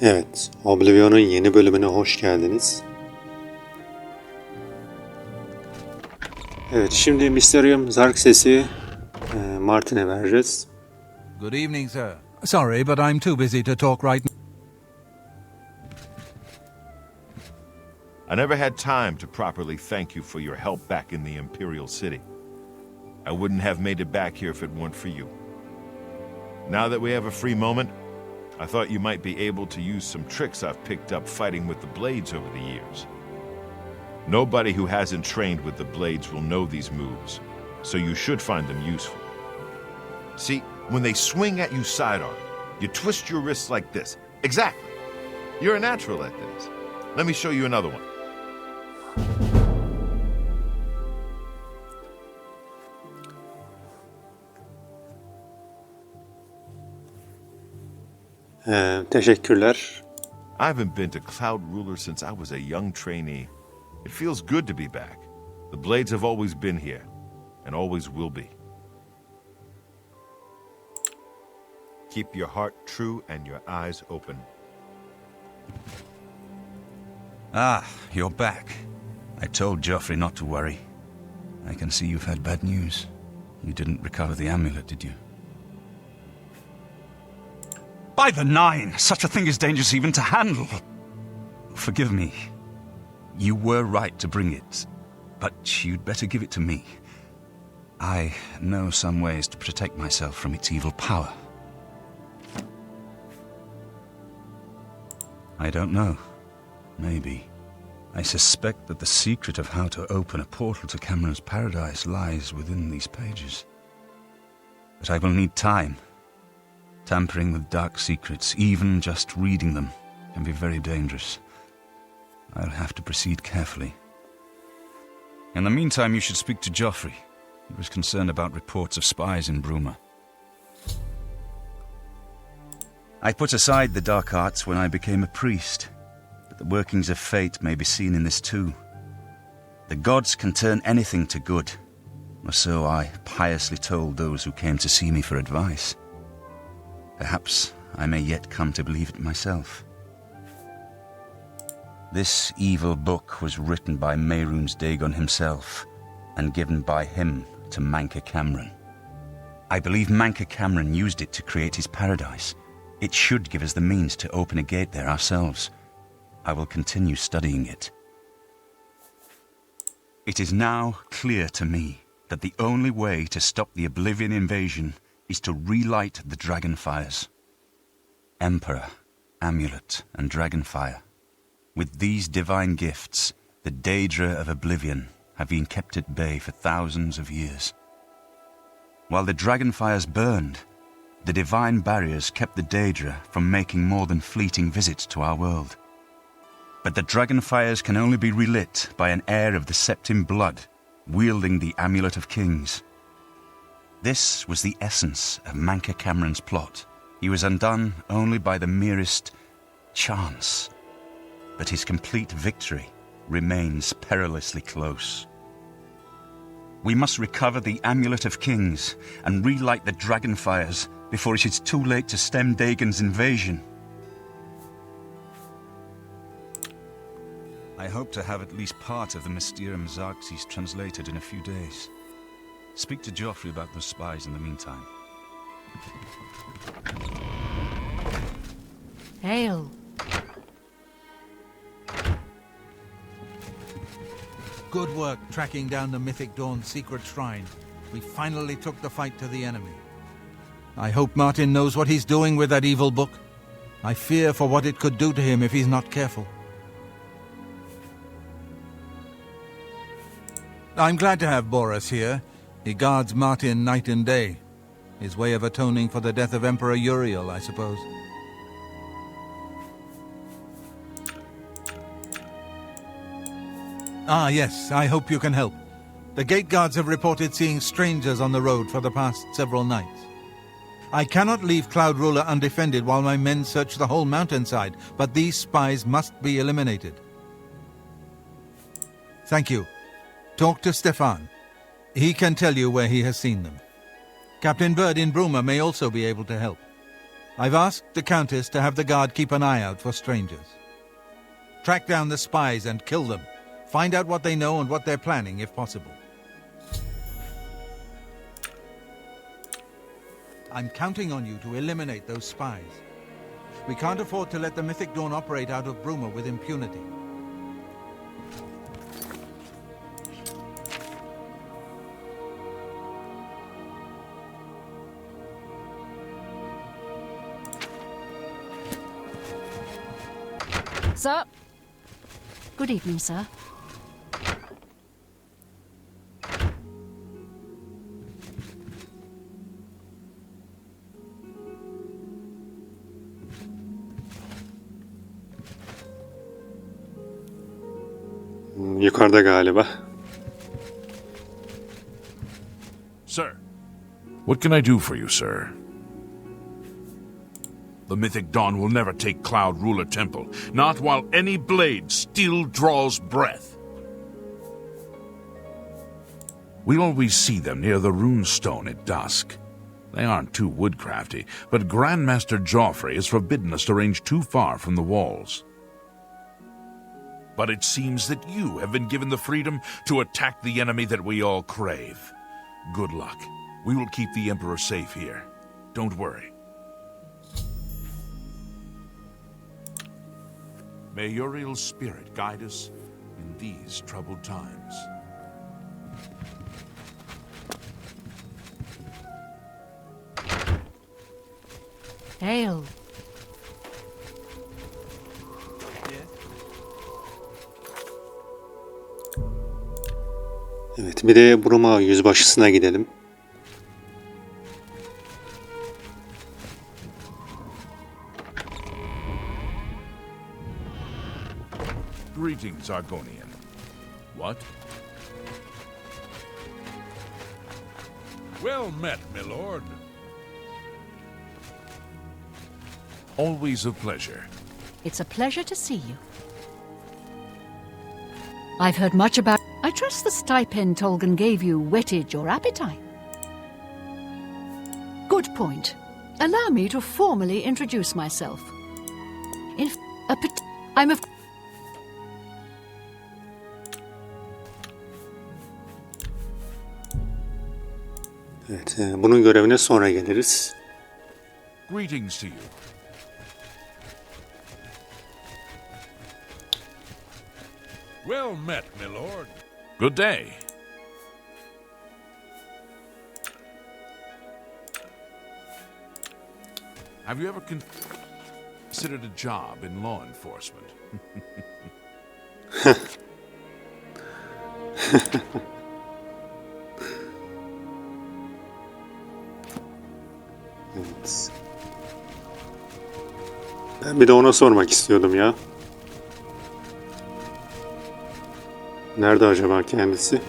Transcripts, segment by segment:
Evet, Oblivion'un yeni bölümüne hoş geldiniz. Evet, şimdi Mysterium Zark sesi Martin'e vereceğiz. Good evening, sir. Sorry, but I'm too busy to talk right now. I never had time to properly thank you for your help back in the Imperial City. I wouldn't have made it back here if it weren't for you. Now that we have a free moment, I thought you might be able to use some tricks I've picked up fighting with the blades over the years. Nobody who hasn't trained with the blades will know these moves, so you should find them useful. See, when they swing at you sidearm, you twist your wrists like this. Exactly. You're a natural at this. Let me show you another one. Teşekkürler. I haven't been to Cloud Ruler since I was a young trainee. It feels good to be back. The blades have always been here, and always will be. Keep your heart true and your eyes open. Ah, you're back. I told Joffrey not to worry. I can see you've had bad news. You didn't recover the amulet, did you? By the Nine! Such a thing is dangerous even to handle. Forgive me. You were right to bring it, but you'd better give it to me. I know some ways to protect myself from its evil power. I don't know. Maybe. I suspect that the secret of how to open a portal to Cameron's paradise lies within these pages. But I will need time. Tampering with dark secrets, even just reading them, can be very dangerous. I'll have to proceed carefully. In the meantime, you should speak to Joffrey. He was concerned about reports of spies in Bruma. I put aside the dark arts when I became a priest, but the workings of fate may be seen in this too. The gods can turn anything to good, or so I piously told those who came to see me for advice. Perhaps I may yet come to believe it myself. This evil book was written by Mehrunes Dagon himself, and given by him to Manca Cameron. I believe Manca Cameron used it to create his paradise. It should give us the means to open a gate there ourselves. I will continue studying it. It is now clear to me that the only way to stop the Oblivion invasion is to relight the Dragonfires. Emperor, Amulet, and Dragonfire. With these divine gifts, the Daedra of Oblivion have been kept at bay for thousands of years. While the Dragonfires burned, the divine barriers kept the Daedra from making more than fleeting visits to our world. But the Dragonfires can only be relit by an heir of the Septim blood, wielding the Amulet of Kings. This was the essence of Manca Cameron's plot. He was undone only by the merest chance. But his complete victory remains perilously close. We must recover the Amulet of Kings and relight the Dragonfires before it is too late to stem Dagon's invasion. I hope to have at least part of the Mysterium Xarxes translated in a few days. Speak to Joffrey about those spies in the meantime. Hail. Good work tracking down the Mythic Dawn's secret shrine. We finally took the fight to the enemy. I hope Martin knows what he's doing with that evil book. I fear for what it could do to him if he's not careful. I'm glad to have Boris here. He guards Martin night and day. His way of atoning for the death of Emperor Uriel, I suppose. Ah, yes, I hope you can help. The gate guards have reported seeing strangers on the road for the past several nights. I cannot leave Cloud Ruler undefended while my men search the whole mountainside, but these spies must be eliminated. Thank you. Talk to Stefan. He can tell you where he has seen them. Captain Bird in Bruma may also be able to help. I've asked the Countess to have the guard keep an eye out for strangers. Track down the spies and kill them. Find out what they know and what they're planning, if possible. I'm counting on you to eliminate those spies. We can't afford to let the Mythic Dawn operate out of Bruma with impunity. Sir. Good evening, sir. Yukarıda galiba. Sir. What can I do for you, sir? The Mythic Dawn will never take Cloud Ruler Temple, not while any blade still draws breath. We always see them near the rune stone at dusk. They aren't too woodcrafty, but Grandmaster Joffrey has forbidden us to range too far from the walls. But it seems that you have been given the freedom to attack the enemy that we all crave. Good luck. We will keep the Emperor safe here. Don't worry. May Uriel's spirit guide us in these troubled times. Ale. Evet, bir de Bruma yüzbaşısına gidelim. Greetings, Argonian. What? Well met, my lord. Always a pleasure. It's a pleasure to see you. I've heard much about... I trust the stipend Tolgan gave you whetted your appetite. Good point. Allow me to formally introduce myself. I'm of... Evet, bunun görevine sonra geliriz. Greetings to you. Well met, my lord. Good day. Have you ever considered a job in law enforcement? Evet. Ben bir de ona sormak istiyordum ya. Nerede acaba kendisi?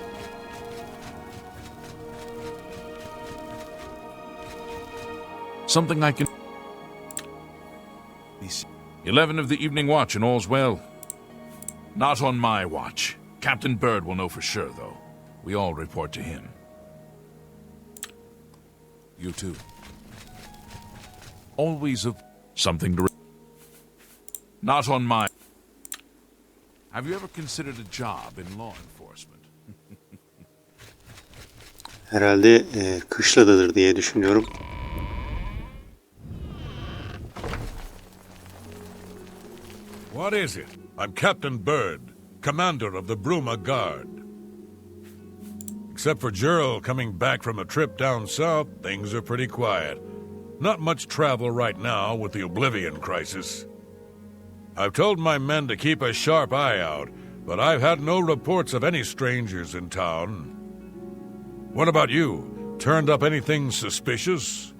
Something I can... 11 of the evening watch and all's well. Not on my watch. Captain Bird will know for sure, though. We all report to him. You too. Always of something to... Not on my... Have you ever considered a job in law enforcement? Herhalde kışladadır diye düşünüyorum. What is it? I'm Captain Bird, commander of the Bruma Guard. Except for Gerald coming back from a trip down south, things are pretty quiet. Not much travel right now with the Oblivion crisis. I've told my men to keep a sharp eye out, but I've had no reports of any strangers in town. What about you? Turned up anything suspicious?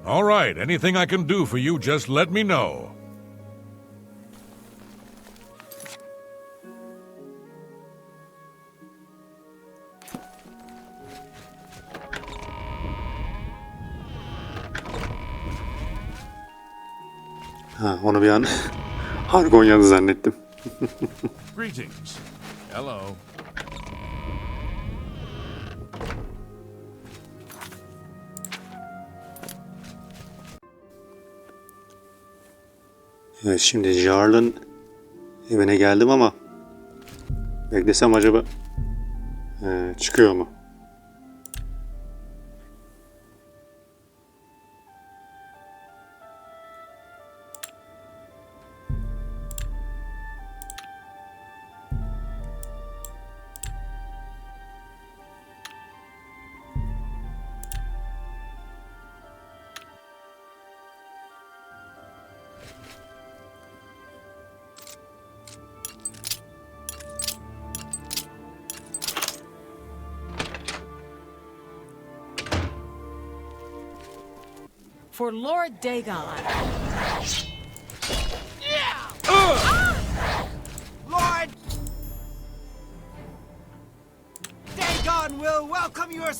All right, anything I can do for you, just let me know. Ha, onu bir an Argonyalı zannettim. Greetings. Hello. Evet, şimdi Jarl'ın evine geldim ama beklesem acaba çıkıyor mu? For Lord Dagon. Lord Dagon will welcome your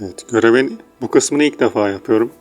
Evet, görevin bu kısmını ilk defa yapıyorum.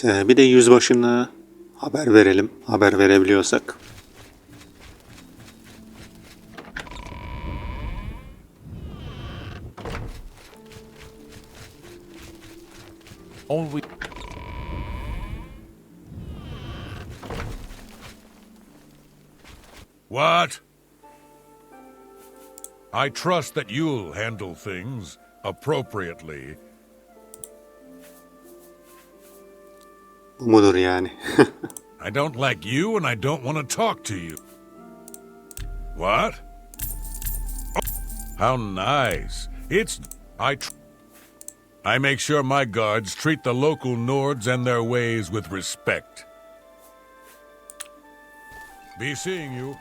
Evet, bir de yüzbaşına haber verelim. Haber verebiliyorsak. All we... What? I trust that you'll handle things appropriately. Bu mudur yani? I don't like you and I don't want to talk to you. What? How nice. I make sure my guards treat the local Nords and their ways with respect. Be seeing you.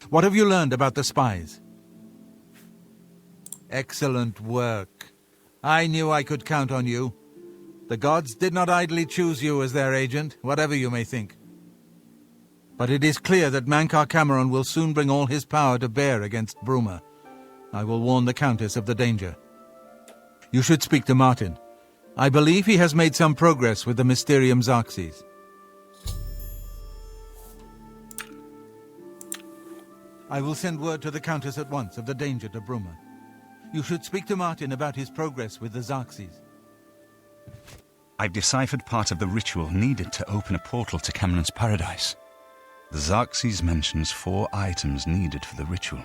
What have you learned about the spies? Excellent work. I knew I could count on you. The gods did not idly choose you as their agent, whatever you may think. But it is clear that Mankar Cameron will soon bring all his power to bear against Bruma. I will warn the Countess of the danger. You should speak to Martin. I believe he has made some progress with the Mysterium Xerxes. I will send word to the Countess at once of the danger to Bruma. You should speak to Martin about his progress with the Xerxes. I've deciphered part of the ritual needed to open a portal to Cameron's paradise. The Xerxes mentions 4 items needed for the ritual,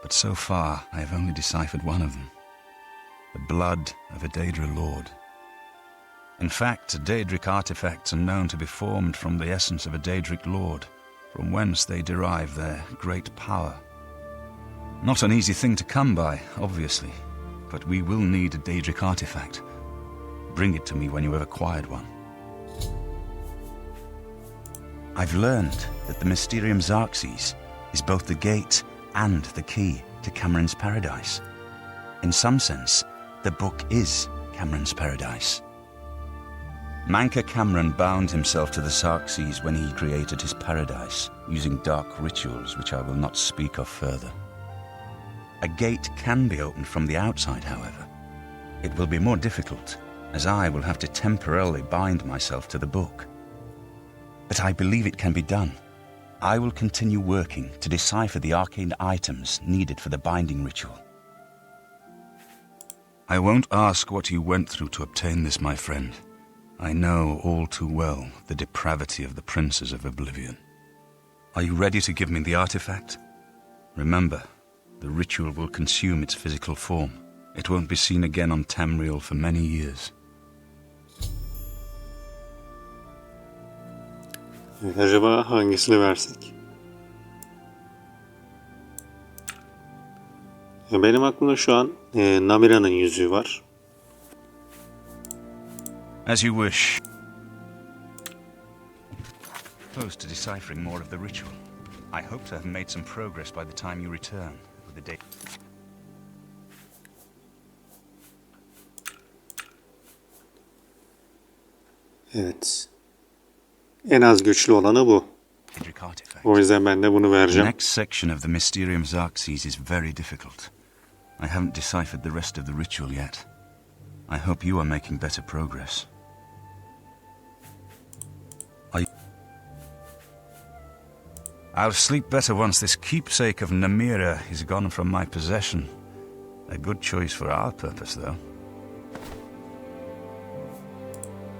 but so far I have only deciphered one of them. The blood of a Daedra lord. In fact, Daedric artifacts are known to be formed from the essence of a Daedric lord, from whence they derive their great power. Not an easy thing to come by, obviously, but we will need a Daedric artifact. Bring it to me when you have acquired one. I've learned that the Mysterium Xerxes is both the gate and the key to Cameron's paradise. In some sense, the book is Cameron's paradise. Mankar Cameron bound himself to the Xerxes when he created his paradise, using dark rituals which I will not speak of further. A gate can be opened from the outside, however. It will be more difficult, as I will have to temporarily bind myself to the book. But I believe it can be done. I will continue working to decipher the arcane items needed for the binding ritual. I won't ask what you went through to obtain this, my friend. I know all too well the depravity of the princes of Oblivion. Are you ready to give me the artifact? Remember, the ritual will consume its physical form. It won't be seen again on Tamriel for many years. Evet, acaba hangisini versek? Benim aklımda şu an Namira'nın yüzüğü var. As you wish. Close to deciphering more of the ritual. I hope to have made some progress by the time you return with the date. Evet. En az güçlü olanı bu. O yüzden ben de bunu The vereceğim. next section of the Mysterium Xerxes is very difficult. I haven't deciphered the rest of the ritual yet. I hope you are making better progress. I'll sleep better once this keepsake of Namira is gone from my possession. A good choice for our purpose, though.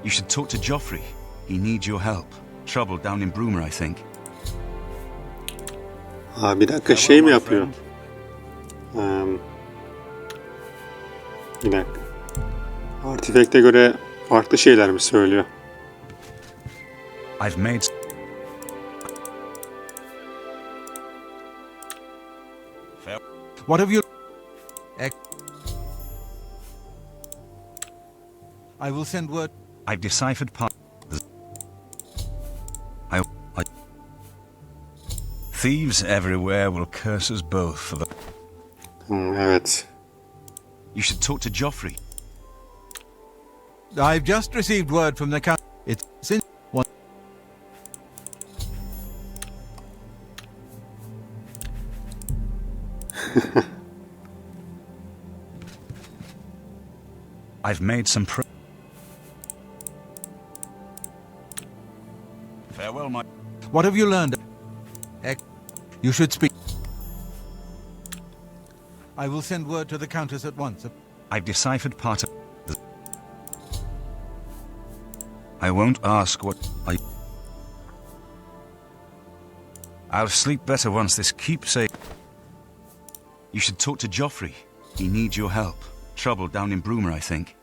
You should talk to Joffrey. He needs your help. Trouble down in Bruma, I think. Ha, bir dakika şey mi yapıyor? Bir dakika. Artifact'e göre farklı şeyler mi söylüyor? I've made... What have you... I will send word... I've deciphered part... Thieves everywhere will curse us both for the... Evet. You should talk to Joffrey. I've just received word from the count... It's since... One... I've made some Farewell, my... What have you learned? You should speak. I will send word to the Countess at once. I've deciphered part of... I won't ask what I'll sleep better once this keepsake... You should talk to Joffrey. He needs your help. Trouble down in Bruma, I think.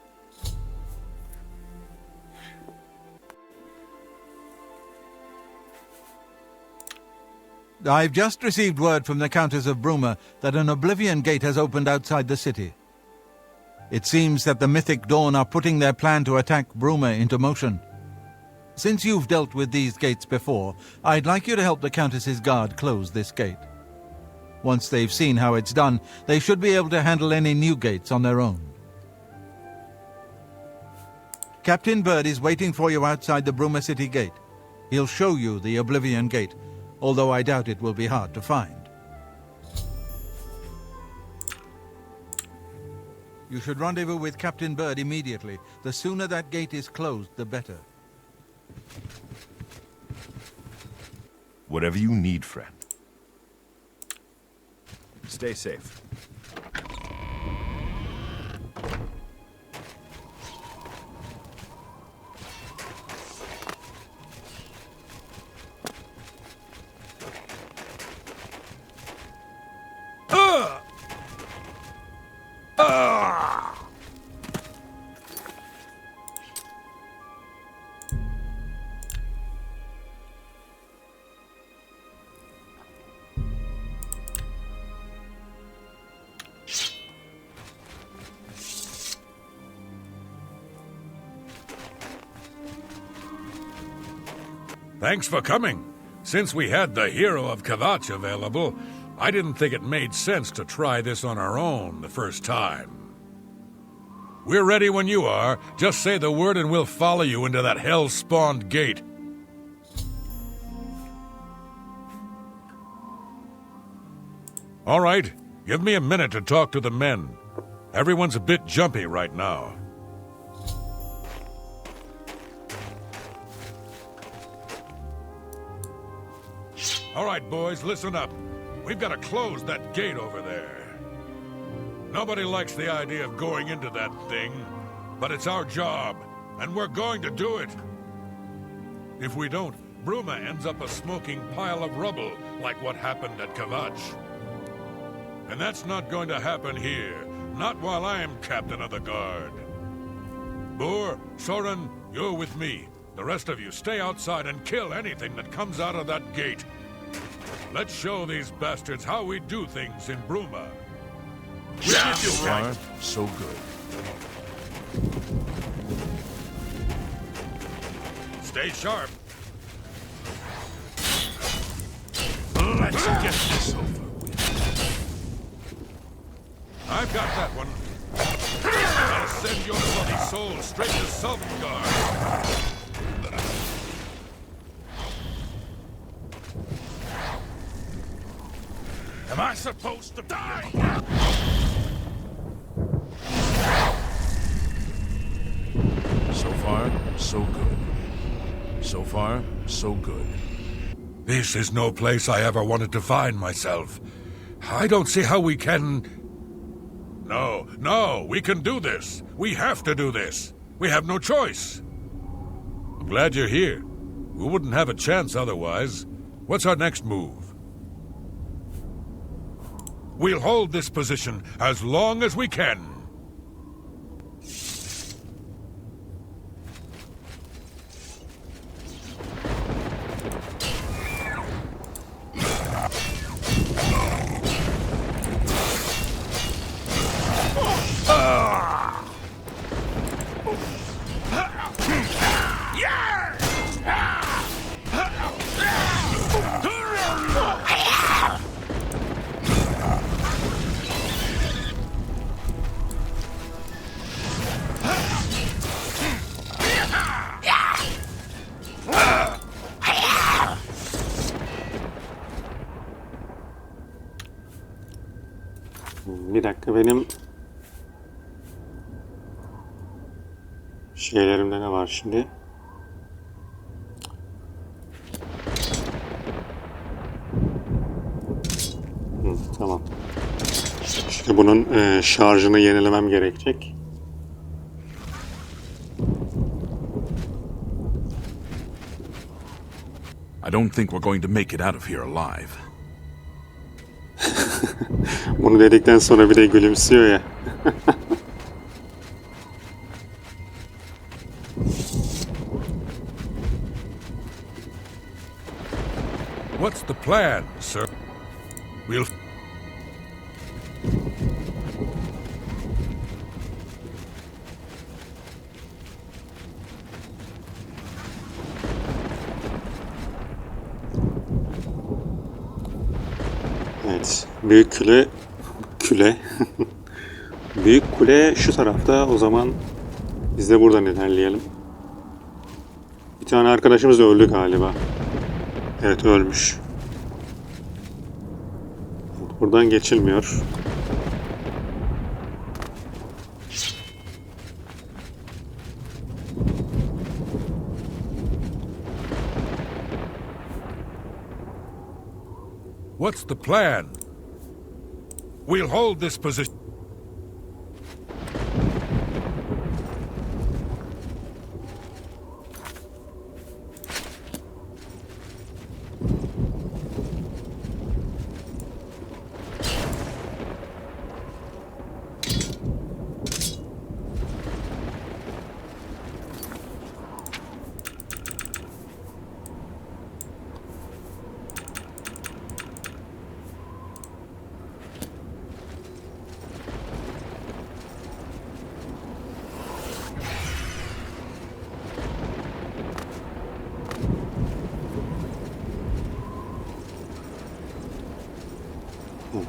I've just received word from the Countess of Bruma that an Oblivion gate has opened outside the city. It seems that the Mythic Dawn are putting their plan to attack Bruma into motion. Since you've dealt with these gates before, I'd like you to help the Countess's guard close this gate. Once they've seen how it's done, they should be able to handle any new gates on their own. Captain Bird is waiting for you outside the Bruma City gate. He'll show you the Oblivion gate, although I doubt it will be hard to find. You should rendezvous with Captain Bird immediately. The sooner that gate is closed, the better. Whatever you need, friend. Stay safe. Thanks for coming. Since we had the hero of Kavach available, I didn't think it made sense to try this on our own the first time. We're ready when you are. Just say the word and we'll follow you into that hell-spawned gate. All right, give me a minute to talk to the men. Everyone's a bit jumpy right now. All right, boys, listen up. We've got to close that gate over there. Nobody likes the idea of going into that thing, but it's our job, and we're going to do it. If we don't, Bruma ends up a smoking pile of rubble, like what happened at Kavach. And that's not going to happen here, not while I am captain of the guard. Boor, Soren, you're with me. The rest of you stay outside and kill anything that comes out of that gate. Let's show these bastards how we do things in Bruma. So far, so good. Stay sharp. Let's get this over with. I've got that one. I'll send your bloody soul straight to Sovngarde. Am I supposed to die? So far, so good. So far, so good. This is no place I ever wanted to find myself. I don't see how we can... No, we can do this. We have to do this. We have no choice. I'm glad you're here. We wouldn't have a chance otherwise. What's our next move? We'll hold this position as long as we can. Bir dakika, benim şeylerimde ne var şimdi? Tamam. İşte bunun şarjını yenilemem gerekecek. I don't think we're going to make it out of here alive. Bunu dedikten sonra bir de gülümsüyor ya. What's the plan, sir? We'll... Evet, Büyük küle. Büyük kule şu tarafta. O zaman biz de buradan ilerleyelim. Bir tane arkadaşımız öldü galiba. Evet, ölmüş. Buradan geçilmiyor. What's the plan? We'll hold this position.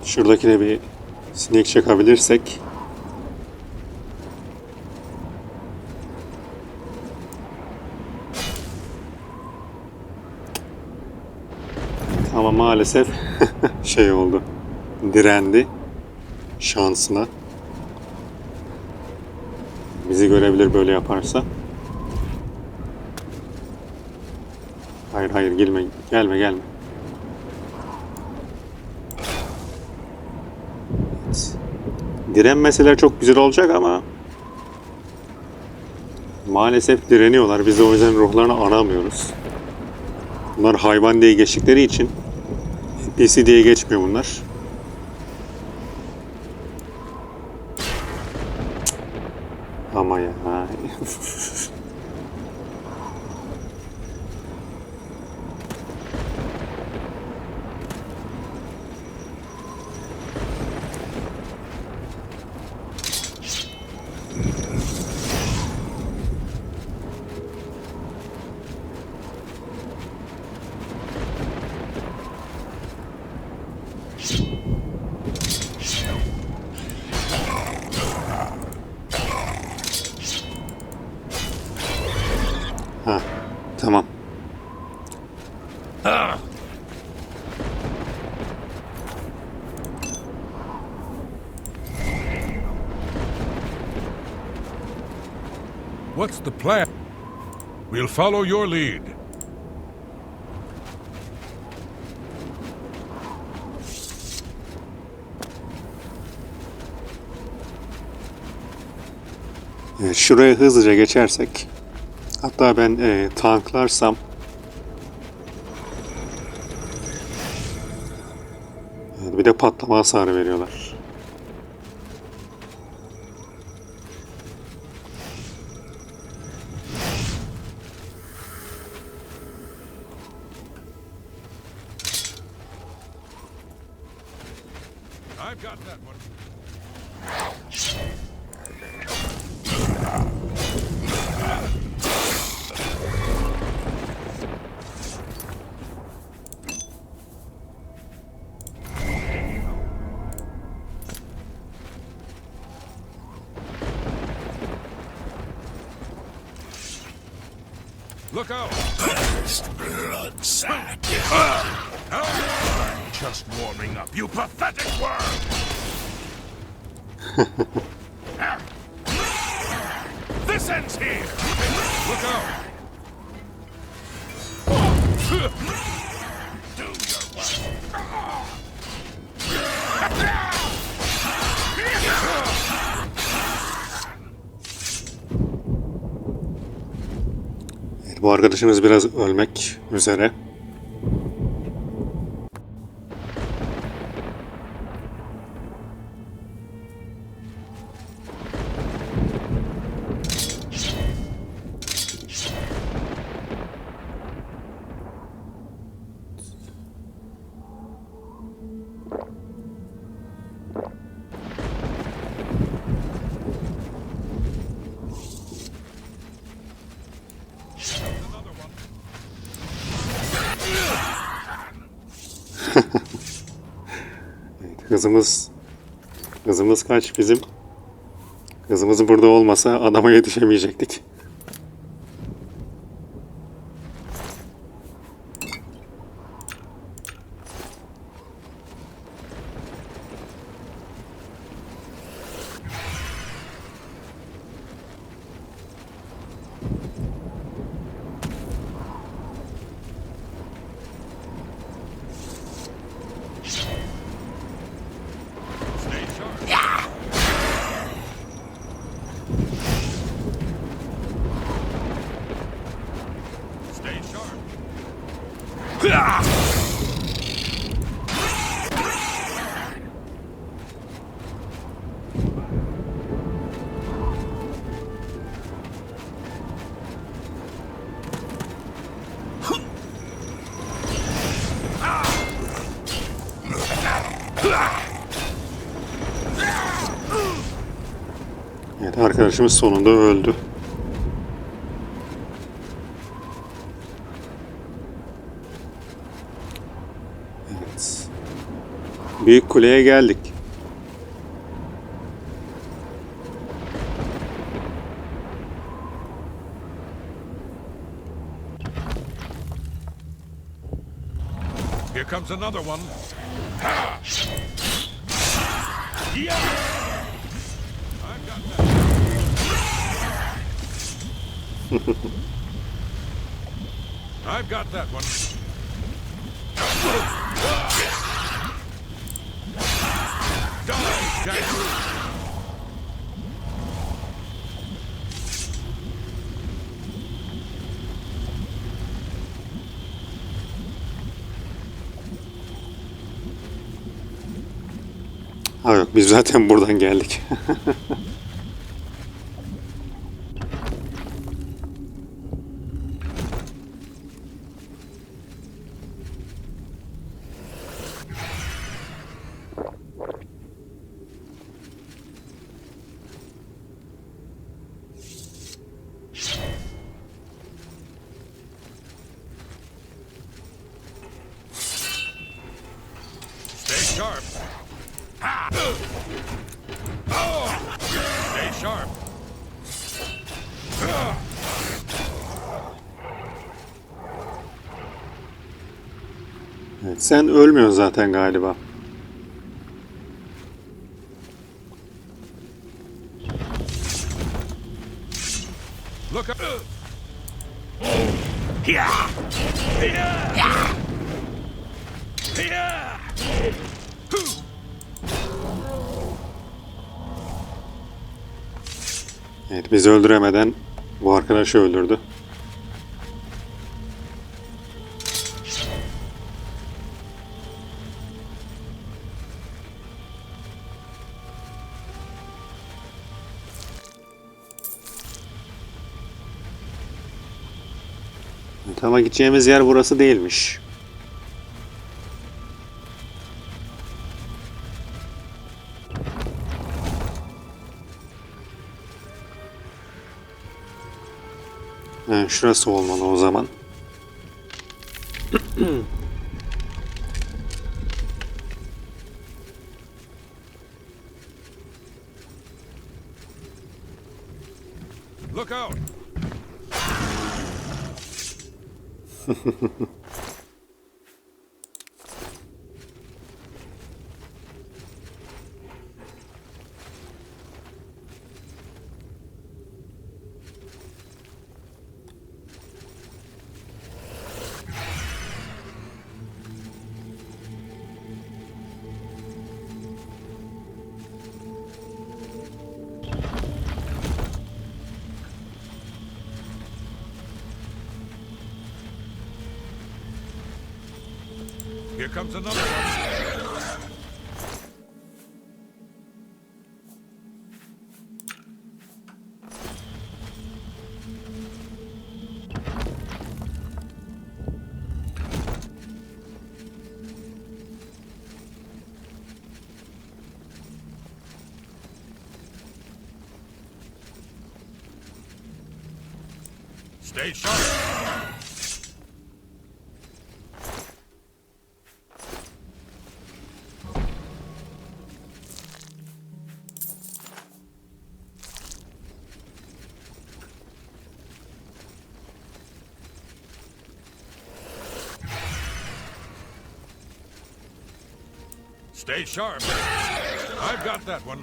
Şuradakine bir sinek çakabilirsek. Ama maalesef şey oldu. Direndi. Şansına. Bizi görebilir böyle yaparsa. Hayır hayır, gelme. Gelme. Direnmeseler çok güzel olacak ama maalesef direniyorlar. Biz de o yüzden ruhlarını aramıyoruz. Bunlar hayvan diye geçtikleri için NPC diye geçmiyor bunlar. Ama ya. Ha, tamam. What's the plan? We'll follow your lead. Evet, şuraya hızlıca geçersek, hatta ben tanklarsam bir de patlama hasarı veriyorlar. I've got that one. Look out! Blood sack. Just warming up, you pathetic worm! This ends here! Look out! Do your work. Evet, bu arkadaşımız biraz ölmek üzere. Hızımız kaç bizim? Hızımız burada olmasa adama yetişemeyecektik. Evet, arkadaşımız sonunda öldü. Evet. Büyük kuleye geldik. Here comes another one. I've got that one. Die, Jackaroo. Ha yok, biz zaten buradan geldik. Stay sharp. Oh. Stay sharp. Evet, sen ölmüyorsun zaten galiba. Look up. Evet, bizi öldüremeden bu arkadaşı öldürdü. Evet, ama gideceğimiz yer burası değilmiş. Yani şurası olmalı o zaman. Look out. Here comes another one. Stay sharp. Stay sharp. I've got that one.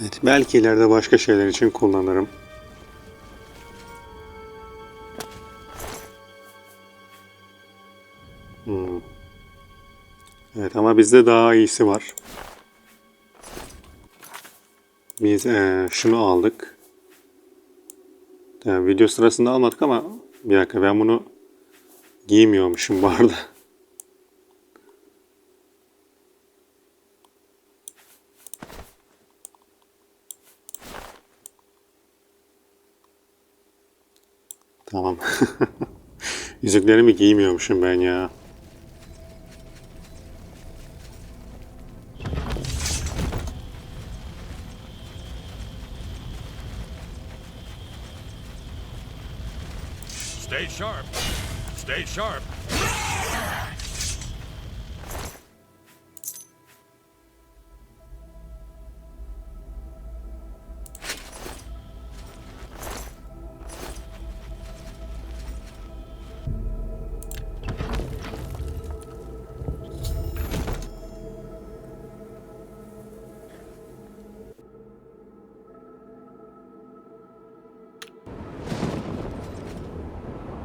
Evet, belki ileride başka şeyler için kullanırım. Evet ama bizde daha iyisi var. Biz şunu aldık. Yani video sırasında almadık ama bir dakika, ben bunu giymiyormuşum bu arada. Tamam. Yüzüklerimi giymiyormuşum ben ya. Stay sharp. Stay sharp.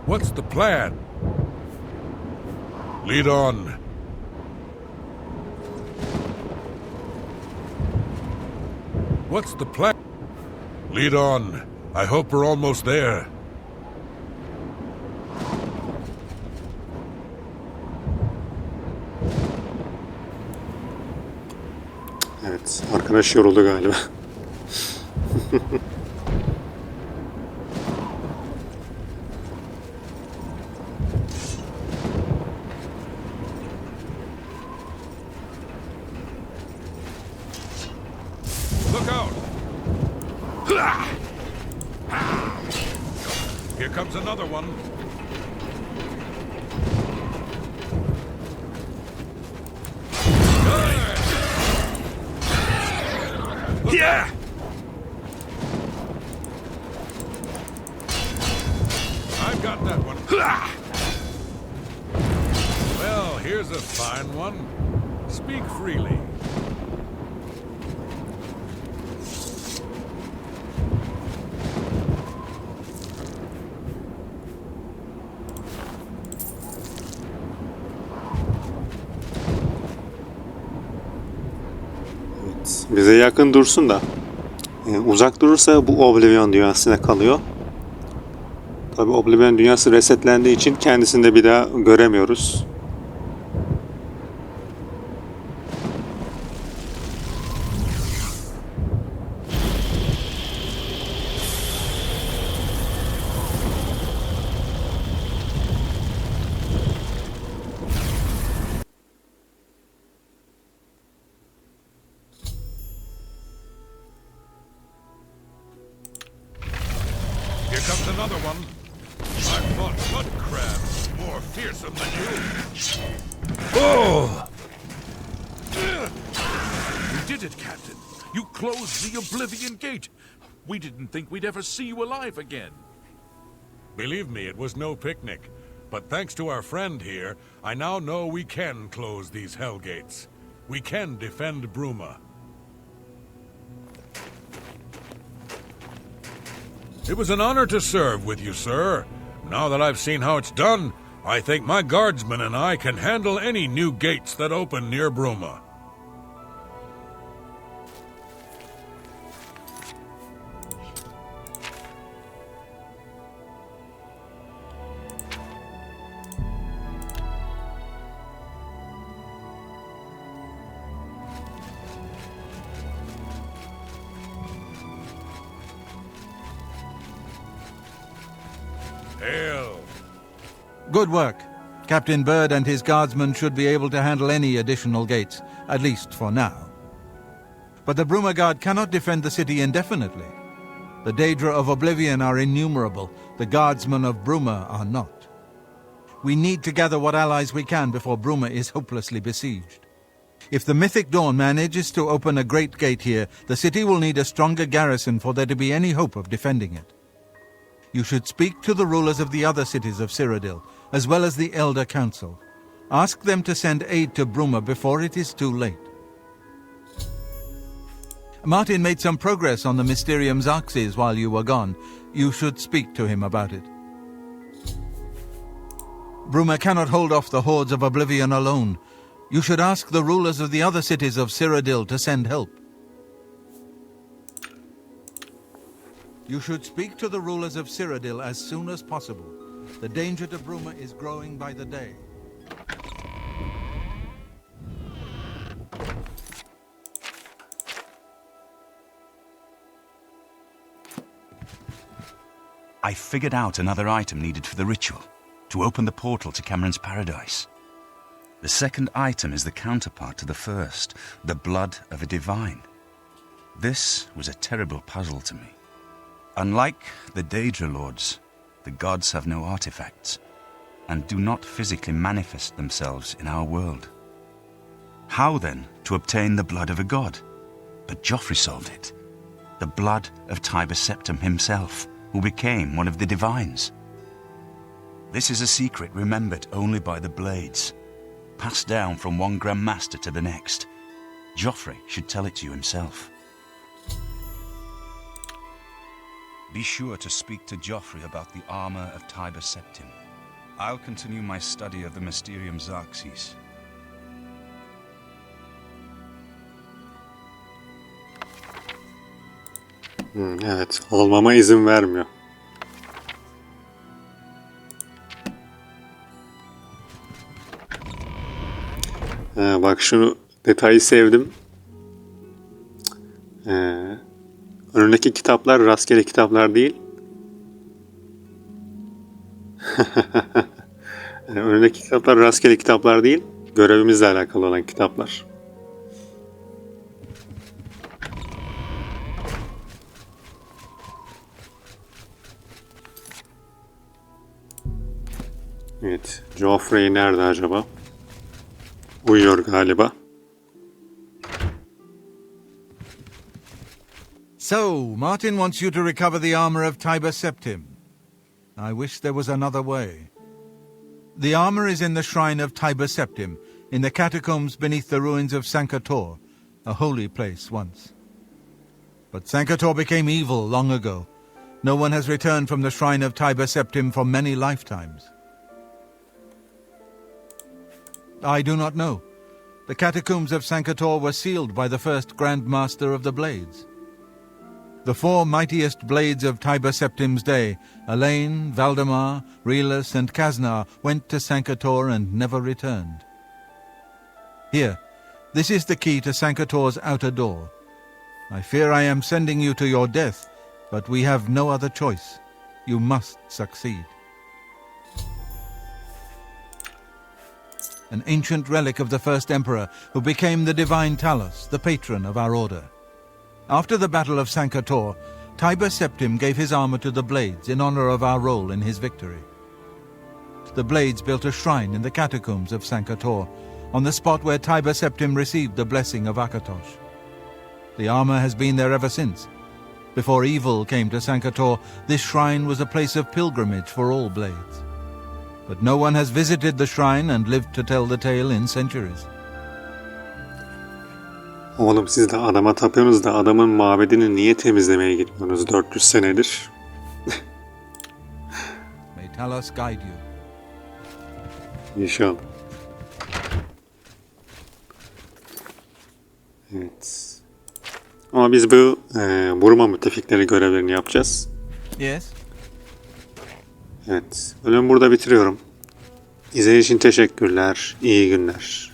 What's the plan? Lead on. What's the plan? Lead on. I hope we're almost there. Evet, arkadaş yoruldu galiba. Look out! Here comes another one. Yeah! I've got that one. Well, here's a fine one. Speak freely. Bize yakın dursun da uzak durursa bu Oblivion dünyasına kalıyor. Tabi Oblivion dünyası resetlendiği için kendisini de bir daha göremiyoruz. Here comes another one. I've fought mud crabs more fearsome than you. Oh! You did it, Captain. You closed the Oblivion Gate. We didn't think we'd ever see you alive again. Believe me, it was no picnic. But thanks to our friend here, I now know we can close these hell gates. We can defend Bruma. It was an honor to serve with you, sir. Now that I've seen how it's done, I think my guardsmen and I can handle any new gates that open near Bruma. Hail! Good work. Captain Bird and his guardsmen should be able to handle any additional gates, at least for now. But the Bruma Guard cannot defend the city indefinitely. The Daedra of Oblivion are innumerable. The guardsmen of Bruma are not. We need to gather what allies we can before Bruma is hopelessly besieged. If the Mythic Dawn manages to open a great gate here, the city will need a stronger garrison for there to be any hope of defending it. You should speak to the rulers of the other cities of Cyrodiil, as well as the Elder Council. Ask them to send aid to Bruma before it is too late. Martin made some progress on the Mysterium Xarxes while you were gone. You should speak to him about it. Bruma cannot hold off the hordes of Oblivion alone. You should ask the rulers of the other cities of Cyrodiil to send help. You should speak to the rulers of Cyrodiil as soon as possible. The danger to Bruma is growing by the day. I figured out another item needed for the ritual, to open the portal to Cameron's paradise. The second item is the counterpart to the first, the blood of a divine. This was a terrible puzzle to me. Unlike the Daedra Lords, the gods have no artifacts, and do not physically manifest themselves in our world. How then to obtain the blood of a god? But Joffrey solved it. The blood of Tiber Septim himself, who became one of the divines. This is a secret remembered only by the Blades, passed down from one Grand Master to the next. Joffrey should tell it to you himself. Be sure to speak to Joffrey about the armor of Tiber Septim. I'll continue my study of the Mysterium Xarxes. Evet, almama izin vermiyor. Bak şunu detayı sevdim. Önündeki kitaplar rastgele kitaplar değil. Önündeki kitaplar rastgele kitaplar değil. Görevimizle alakalı olan kitaplar. Evet, Joffrey nerede acaba? Uyuyor galiba. So, Martin wants you to recover the armor of Tiber Septim. I wish there was another way. The armor is in the shrine of Tiber Septim, in the catacombs beneath the ruins of Sankator, a holy place once. But Sankator became evil long ago. No one has returned from the shrine of Tiber Septim for many lifetimes. I do not know. The catacombs of Sankator were sealed by the first Grand Master of the Blades. The four mightiest blades of Tiber Septim's day, Elaine, Valdemar, Relus, and Kaznar, went to Sankator and never returned. Here, this is the key to Sankator's outer door. I fear I am sending you to your death, but we have no other choice. You must succeed. An ancient relic of the first emperor, who became the divine Talos, the patron of our order. After the Battle of Sankator, Tiber Septim gave his armor to the Blades in honor of our role in his victory. The Blades built a shrine in the catacombs of Sankator, on the spot where Tiber Septim received the blessing of Akatosh. The armor has been there ever since. Before evil came to Sankator, this shrine was a place of pilgrimage for all Blades. But no one has visited the shrine and lived to tell the tale in centuries. Oğlum siz de adama tapıyorsunuz da adamın mabedini niye temizlemeye gitmiyorsunuz 400 senedir? May Talos guide you. İnşallah. Evet. Ama biz bu Burma müttefikleri görevlerini yapacağız. Yes? Evet. Bölümü burada bitiriyorum. İzlediğiniz için teşekkürler. İyi günler.